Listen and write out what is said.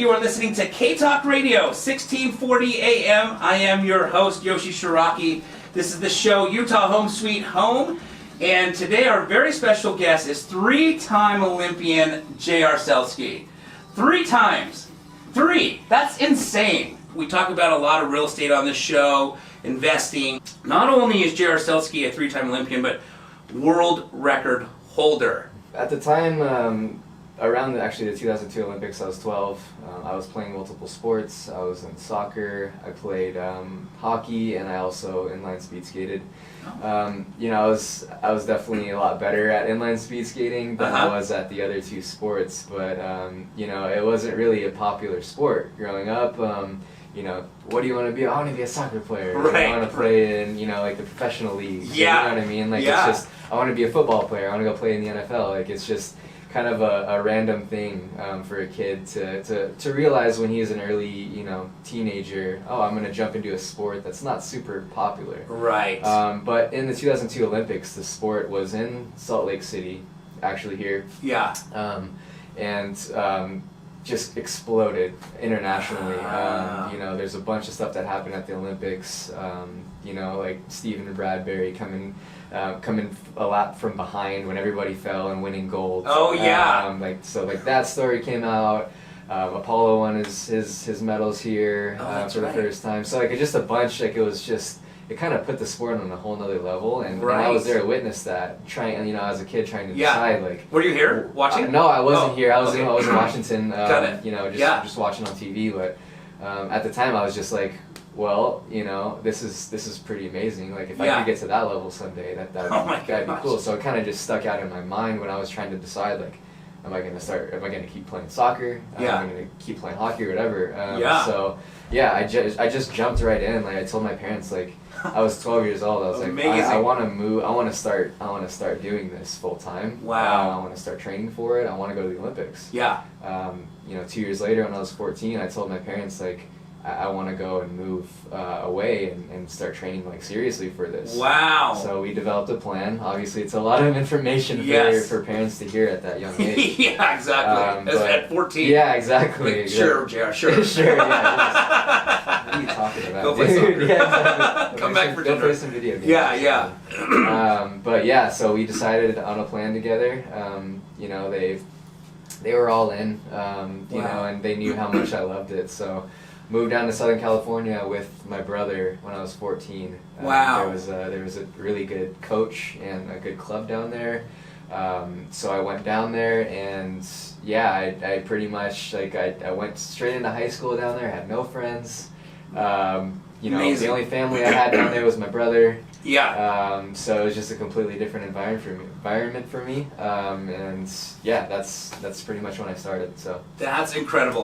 You are listening to K-Talk Radio, 1640 AM. I am your host, Yoshi Shiraki. This is the show, Utah Home Sweet Home. And today our very special guest is three-time Olympian J.R. Selski. 3 times. 3. That's insane. We talk about a lot of real estate on this show, investing. Not only is J.R. Selski a 3-time Olympian, but world record holder. At the time, around the 2002 Olympics, I was 12. I was playing multiple sports. I was in soccer. I played hockey, and I also inline speed skated. I was definitely a lot better at inline speed skating than I was at the other 2 sports. But it wasn't really a popular sport growing up. What do you want to be? I want to be a soccer player. Right. I want to play in, like the professional leagues. Yeah. You know what I mean? It's just, I want to be a football player. I want to go play in the NFL. It's just kind of a random thing for a kid to realize when he's an early, teenager, I'm going to jump into a sport that's not super popular. Right. But in the 2002 Olympics, the sport was in Salt Lake City, actually here. Yeah. Just exploded internationally. There's a bunch of stuff that happened at the Olympics. Like Stephen Bradbury coming a lap from behind when everybody fell and winning gold. Oh yeah. That story came out. Apollo won his medals here for the first time. So it's just a bunch. It kind of put the sport on a whole nother level, and I was there to witness that. Trying, as a kid, trying to decide Were you here watching? No, I wasn't here. I was in Washington. Got it. Just watching on TV. But at the time, I was just like, well, this is pretty amazing. If I could get to that level someday, that'd be cool. So it kind of just stuck out in my mind when I was trying to decide, am I going to keep playing soccer? Am I going to keep playing hockey or whatever? I just jumped right in. I told my parents, I was 12 years old. I was I want to move. I want to start doing this full time. Wow. I want to start training for it. I want to go to the Olympics. Yeah. 2 years later, when I was 14, I told my parents I want to go and move away and start training seriously for this. Wow. So we developed a plan. Obviously, it's a lot of information for parents to hear at that young age. Yeah, exactly. At 14. Yeah, exactly. Sure, JR, sure. Sure, yeah. What are you talking about? Go play soccer. Yeah, exactly. Come back for dinner. Go play some video games. Yeah. So we decided on a plan together. They were all in, and they knew how much I loved it. So moved down to Southern California with my brother when I was 14. Wow. There was a really good coach and a good club down there. So I went down there, and I pretty much I went straight into high school down there. Had no friends. The only family I had down there was my brother. Yeah. So it was just a completely different environment for me. That's pretty much when I started. So that's incredible.